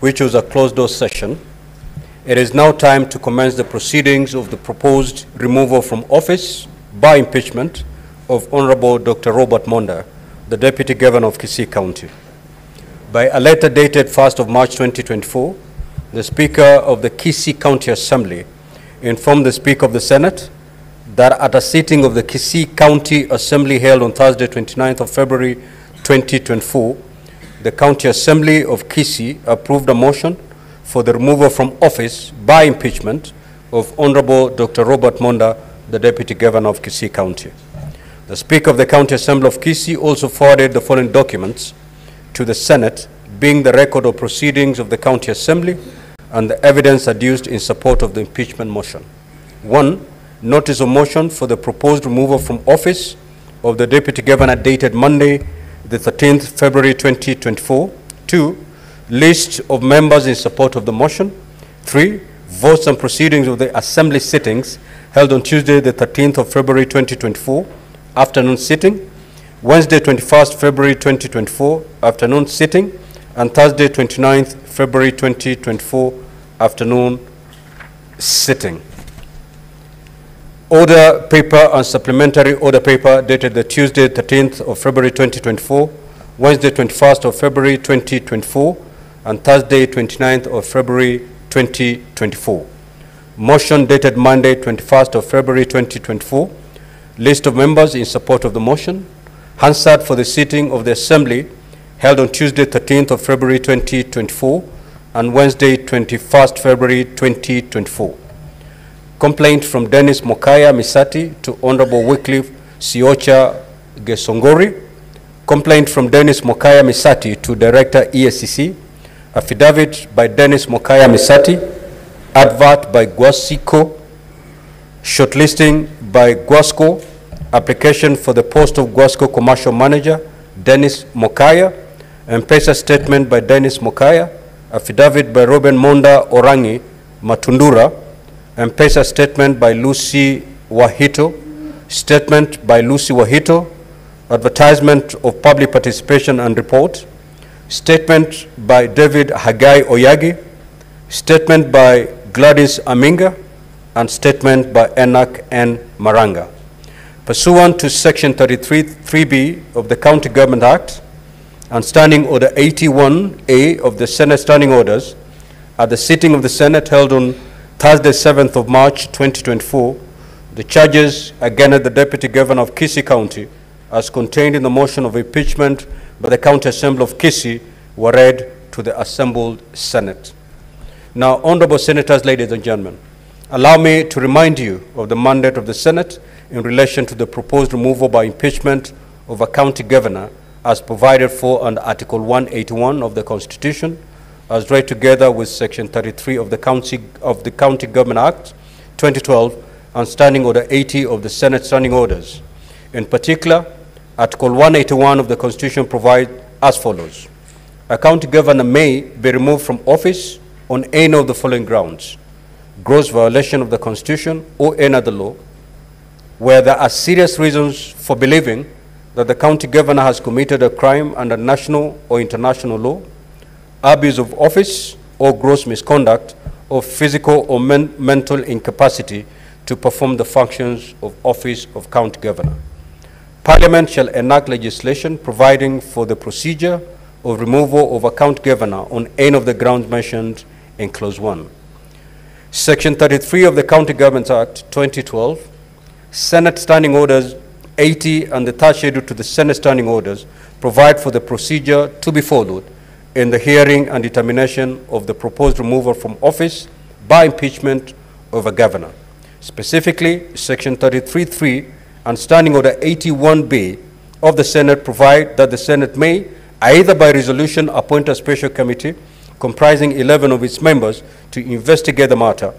which was a closed-door session, it is now time to commence the proceedings of the proposed removal from office by impeachment of Honorable Dr. Robert Monda, the Deputy Governor of Kisii County. By a letter dated 1st of March 2024, the Speaker of the Kisii County Assembly informed the Speaker of the Senate that at a sitting of the Kisii County Assembly held on Thursday, 29th of February 2024, the County Assembly of Kisii approved a motion for the removal from office by impeachment of Honorable Dr. Robert Monda, the Deputy Governor of Kisii County. The Speaker of the County Assembly of Kisii also forwarded the following documents to the Senate, being the record of proceedings of the County Assembly and the evidence adduced in support of the impeachment motion. 1. Notice of motion for the proposed removal from office of the Deputy Governor dated Monday, the 13th February 2024. 2. List of members in support of the motion. 3. Votes and proceedings of the Assembly sittings held on Tuesday, the 13th of February 2024, afternoon sitting, Wednesday, 21st February 2024, afternoon sitting, and Thursday, 29th February 2024, afternoon sitting. Order paper and supplementary order paper dated the Tuesday, 13th of February 2024, Wednesday, 21st of February 2024, and Thursday, 29th of February 2024. Motion dated Monday, 21st of February 2024. List of members in support of the motion. Hansard for the sitting of the Assembly held on Tuesday, 13th of February 2024 and Wednesday, 21st February 2024. Complaint from Dennis Mokaya Misati to Honorable Wycliffe Siocha Gesongori. Complaint from Dennis Mokaya Misati to Director EACC. Affidavit by Dennis Mokaya Misati. Advert by Guasico. Shortlisting by Guasco. Application for the post of Guasco Commercial Manager, Dennis Mokaya. M-Pesa statement by Dennis Mokaya. Affidavit by Robin Monda Orangi Matundura. M-Pesa statement by Lucy Wahito. Statement by Lucy Wahito. Advertisement of public participation and report. Statement by David Hagai Oyagi. Statement by Gladys Aminga. And statement by Enoch N. Maranga. Pursuant to Section 33(3)(b) of the County Government Act and Standing Order 81A of the Senate Standing Orders, at the sitting of the Senate held on Thursday, 7th of March 2024, the charges against the Deputy Governor of Kisii County, as contained in the motion of impeachment by the County Assembly of Kisii, were read to the assembled Senate. Now, Honorable Senators, ladies and gentlemen, allow me to remind you of the mandate of the Senate in relation to the proposed removal by impeachment of a county governor as provided for under Article 181 of the Constitution, as read together with Section 33 of the County Government Act 2012 and Standing Order 80 of the Senate Standing Orders. In particular, Article 181 of the Constitution provides as follows. A county governor may be removed from office on any of the following grounds: gross violation of the Constitution or any other law, where there are serious reasons for believing that the county governor has committed a crime under national or international law, abuse of office, or gross misconduct, or physical or mental incapacity to perform the functions of office of county governor. Parliament shall enact legislation providing for the procedure of removal of a county governor on any of the grounds mentioned in Clause 1. Section 33 of the County Government Act 2012, Senate Standing Orders 80 and the third schedule to the Senate Standing Orders provide for the procedure to be followed in the hearing and determination of the proposed removal from office by impeachment of a governor. Specifically, Section 33(3) and Standing Order 81B of the Senate provide that the Senate may, either by resolution, appoint a special committee comprising 11 of its members to investigate the matter,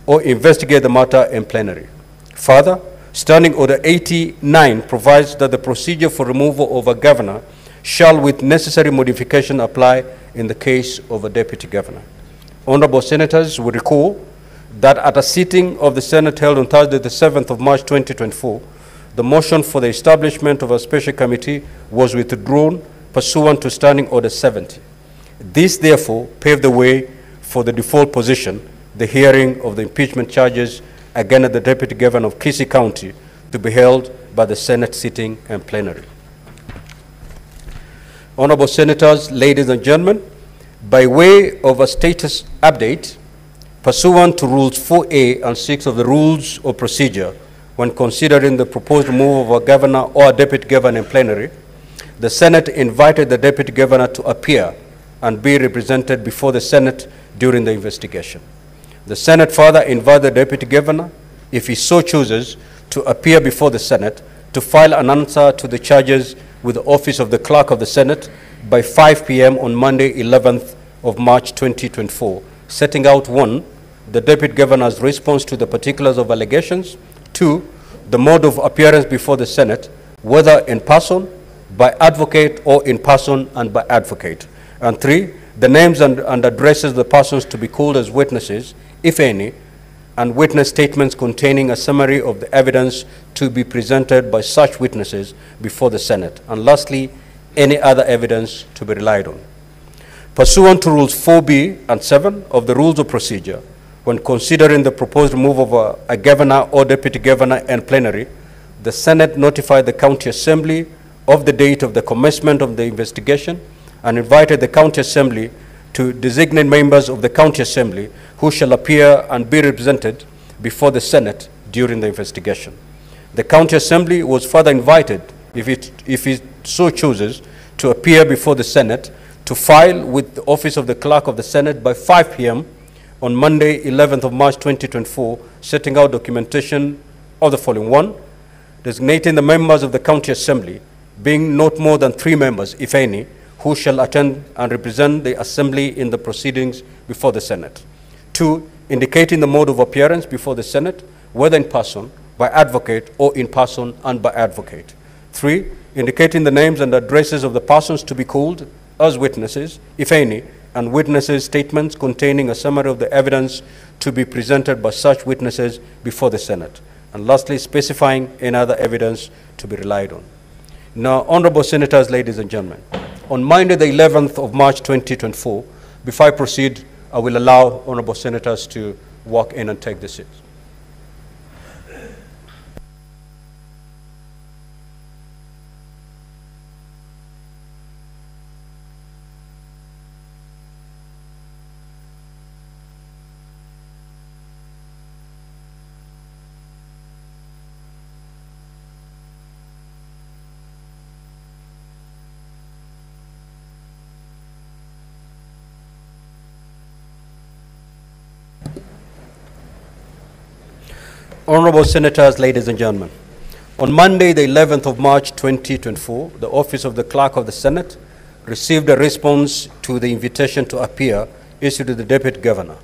or investigate the matter in plenary. Further, Standing Order 89 provides that the procedure for removal of a governor shall with necessary modification apply in the case of a deputy governor. Honorable Senators will recall that at a sitting of the Senate held on Thursday, the 7th of March 2024, the motion for the establishment of a special committee was withdrawn pursuant to Standing Order 70. This, therefore, paved the way for the default position, the hearing of the impeachment charges against the Deputy Governor of Kisii County, to be held by the Senate sitting and plenary. Honorable Senators, ladies and gentlemen, by way of a status update, pursuant to Rules 4A and 6 of the Rules of Procedure, when considering the proposed move of a governor or a deputy governor in plenary, the Senate invited the deputy governor to appear and be represented before the Senate during the investigation. The Senate further invited the deputy governor, if he so chooses, to appear before the Senate to file an answer to the charges with the Office of the Clerk of the Senate by 5 p.m. on Monday, 11th of March 2024, setting out 1, the Deputy Governor's response to the particulars of allegations, 2, the mode of appearance before the Senate, whether in person, by advocate, or in person and by advocate, and 3, the names and addresses of the persons to be called as witnesses, if any, and witness statements containing a summary of the evidence to be presented by such witnesses before the Senate, and lastly, any other evidence to be relied on. Pursuant to Rules 4B and 7 of the Rules of Procedure, when considering the proposed move of a governor or deputy governor in plenary, the Senate notified the County Assembly of the date of the commencement of the investigation and invited the County Assembly to designate members of the County Assembly who shall appear and be represented before the Senate during the investigation. The County Assembly was further invited, if it so chooses, to appear before the Senate to file with the Office of the Clerk of the Senate by 5 p.m. on Monday, 11th of March 2024, setting out documentation of the following. 1, designating the members of the County Assembly, being not more than 3 members, if any, who shall attend and represent the Assembly in the proceedings before the Senate. 2, indicating the mode of appearance before the Senate, whether in person, by advocate, or in person and by advocate. 3, indicating the names and addresses of the persons to be called as witnesses, if any, and witnesses' statements containing a summary of the evidence to be presented by such witnesses before the Senate. And lastly, specifying any other evidence to be relied on. Now, Honorable Senators, ladies and gentlemen, on Monday, the 11th of March 2024, before I proceed, I will allow Honorable Senators to walk in and take the seats. Honorable Senators, ladies and gentlemen, on Monday, the 11th of March 2024, the Office of the Clerk of the Senate received a response to the invitation to appear issued to the Deputy Governor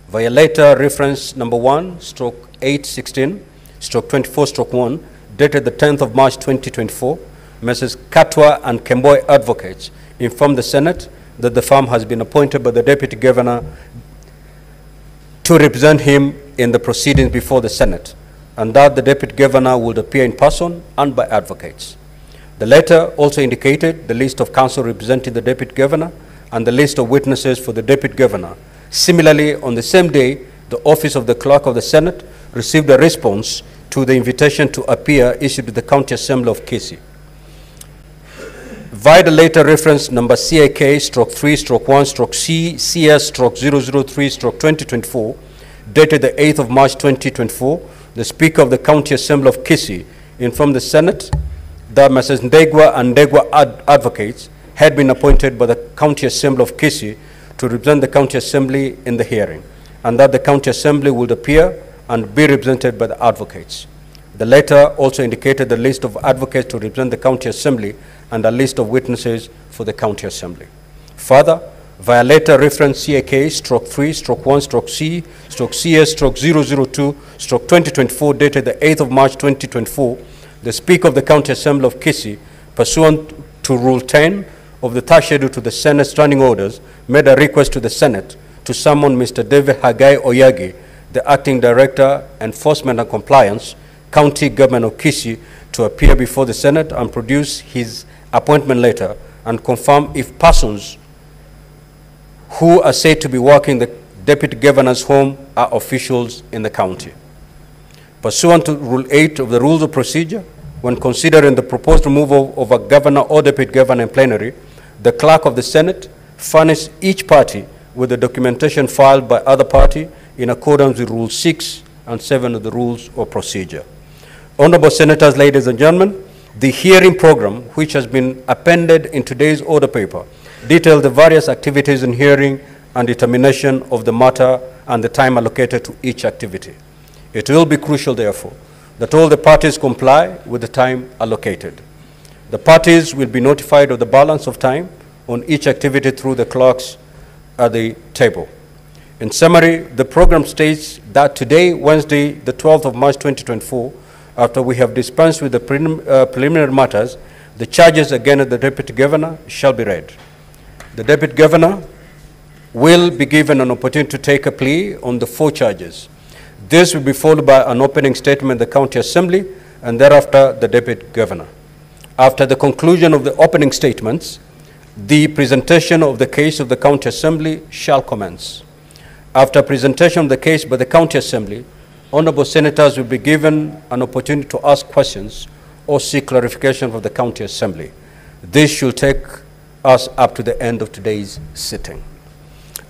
via letter reference number 1/816/24/1, dated the 10th of March 2024. Messrs. Katwa and Kemboi Advocates informed the Senate that the firm has been appointed by the Deputy Governor to represent him in the proceedings before the Senate, and that the Deputy Governor would appear in person and by advocates. The letter also indicated the list of counsel representing the Deputy Governor and the list of witnesses for the Deputy Governor. Similarly, on the same day, the Office of the Clerk of the Senate received a response to the invitation to appear issued to the County Assembly of Kisii. Via the letter reference number CIK/3/1/C/CS/003/2024, dated the 8th of March 2024, the Speaker of the County Assembly of Kisii informed the Senate that Messrs. Ndegwa and Ndegwa Advocates had been appointed by the County Assembly of Kisii to represent the County Assembly in the hearing, and that the County Assembly would appear and be represented by the advocates. The letter also indicated the list of advocates to represent the County Assembly and a list of witnesses for the County Assembly. Further, via letter reference CAK/3/1/C/CS/002/2024, dated the 8th of March 2024, the Speaker of the County Assembly of Kisii, pursuant to Rule 10 of the third schedule to the Senate Standing Orders, made a request to the Senate to summon Mr. David Hagai Oyagi, the Acting Director, Enforcement and Compliance, County Government of Kisii, to appear before the Senate and produce his appointment letter and confirm if persons who are said to be working the Deputy Governor's home are officials in the county. Pursuant to Rule 8 of the Rules of Procedure, when considering the proposed removal of a governor or deputy governor in plenary, the clerk of the Senate furnished each party with the documentation filed by other party in accordance with Rule 6 and 7 of the Rules of Procedure. Honorable Senators, ladies and gentlemen, the hearing program, which has been appended in today's order paper, details the various activities in hearing and determination of the matter and the time allocated to each activity. It will be crucial, therefore, that all the parties comply with the time allocated. The parties will be notified of the balance of time on each activity through the clerks at the table. In summary, the program states that today, Wednesday, the 12th of March 2024, after we have dispensed with the preliminary matters, the charges against the Deputy Governor shall be read. The Deputy Governor will be given an opportunity to take a plea on the 4 charges. This will be followed by an opening statement in the County Assembly and thereafter the Deputy Governor. After the conclusion of the opening statements, the presentation of the case of the County Assembly shall commence. After presentation of the case by the County Assembly, Honorable Senators will be given an opportunity to ask questions or seek clarification from the County Assembly. This should take us up to the end of today's sitting.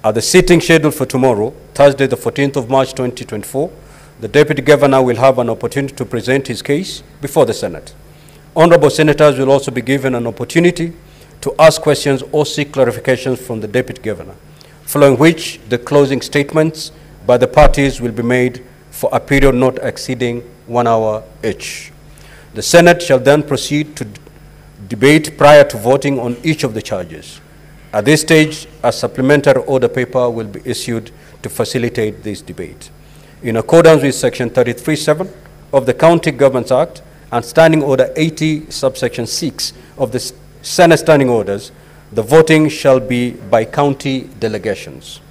At the sitting scheduled for tomorrow, Thursday, the 14th of March 2024, the Deputy Governor will have an opportunity to present his case before the Senate. Honorable Senators will also be given an opportunity to ask questions or seek clarifications from the Deputy Governor, following which the closing statements by the parties will be made for a period not exceeding 1 hour each. The Senate shall then proceed to debate prior to voting on each of the charges. At this stage, a supplementary order paper will be issued to facilitate this debate. In accordance with Section 33(7) of the County Governments Act and Standing Order 80, subsection 6 of the Senate Standing Orders, the voting shall be by county delegations.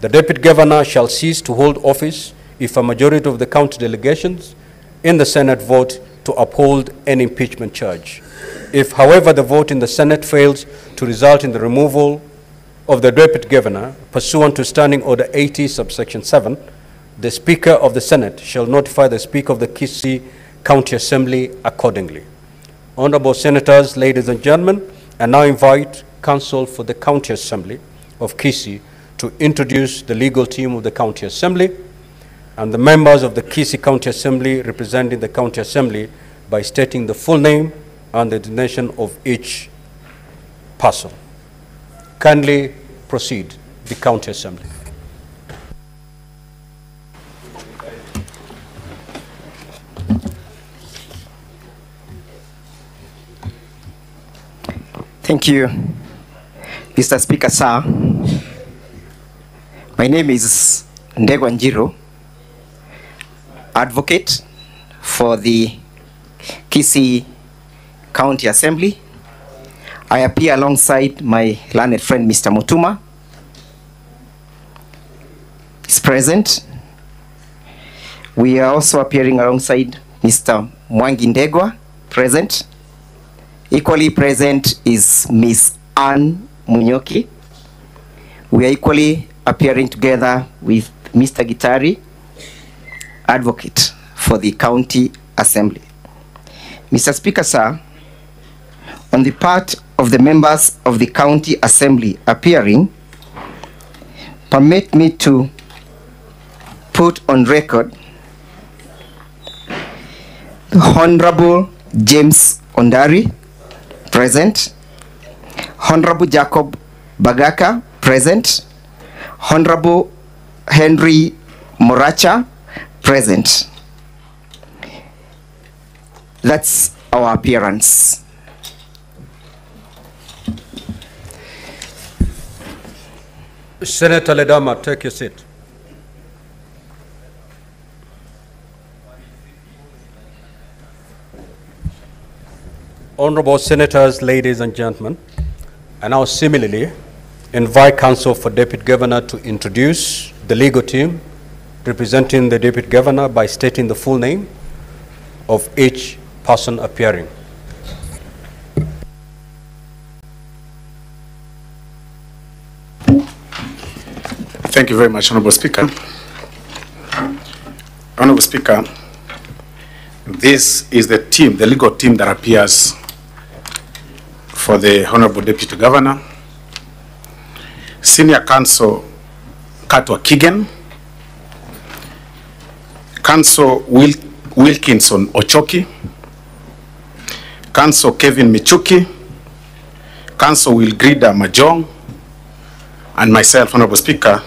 The Deputy Governor shall cease to hold office if a majority of the county delegations in the Senate vote to uphold an impeachment charge. If, however, the vote in the Senate fails to result in the removal of the Deputy Governor pursuant to Standing Order 80, subsection 7, the Speaker of the Senate shall notify the Speaker of the Kisii County Assembly accordingly. Honorable Senators, ladies and gentlemen, I now invite Counsel for the County Assembly of Kisii to introduce the legal team of the County Assembly and the members of the Kisii County Assembly representing the County Assembly by stating the full name and the designation of each person. Kindly proceed, the County Assembly. Thank you, Mr. Speaker, sir. My name is Ndegwa Njiro, advocate for the Kisii County Assembly. I appear alongside my learned friend, Mr. Mutuma. He's present. We are also appearing alongside Mr. Mwangi Ndegwa, present. Equally present is Miss Anne Munyoki. We are equally appearing together with Mr. Gitari, advocate for the County Assembly. Mr. Speaker, sir, on the part of the members of the County Assembly appearing, permit me to put on record the Honorable James Ondari, present. Honorable Jacob Bagaka, present. Honorable Henry Moracha, present. That's our appearance. Senator Ledama, take your seat. Honorable Senators, ladies and gentlemen, I now similarly invite Counsel for Deputy Governor to introduce the legal team representing the Deputy Governor by stating the full name of each person appearing. Thank you very much, Honorable Speaker. Honorable Speaker, this is the team, the legal team that appears for the Honorable Deputy Governor. Senior Counsel Katwa Kigen, Counsel Wilkinson Ochoki, Counsel Kevin Michuki, Counsel Wilgrida Majong, and myself, Honorable Speaker,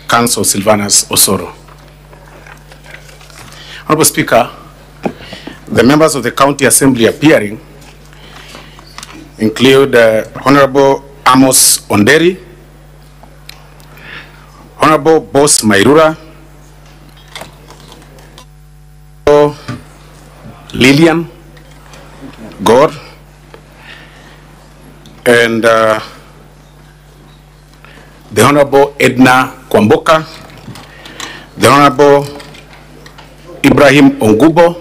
Counsel Silvanus Osoro. Honorable Speaker, the members of the County Assembly appearing include Honorable Amos Onderi, Honorable Boss Mairura, Lillian Gore, and the Honorable Edna Kwamboka, the Honorable Ibrahim Ongubo,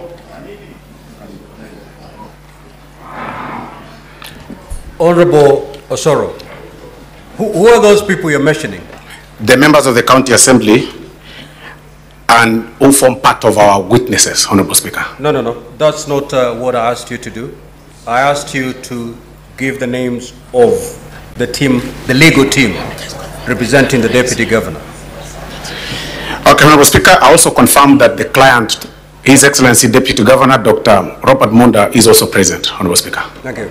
Honorable Osoro, who are those people you're mentioning? The members of the County Assembly and who form part of our witnesses, Honorable Speaker. No. That's not what I asked you to do. I asked you to give the names of the team, the legal team, representing the Deputy Governor. Okay, Honorable Speaker, I also confirm that the client, His Excellency Deputy Governor, Dr. Robert Munda, is also present, Honorable Speaker. Thank you.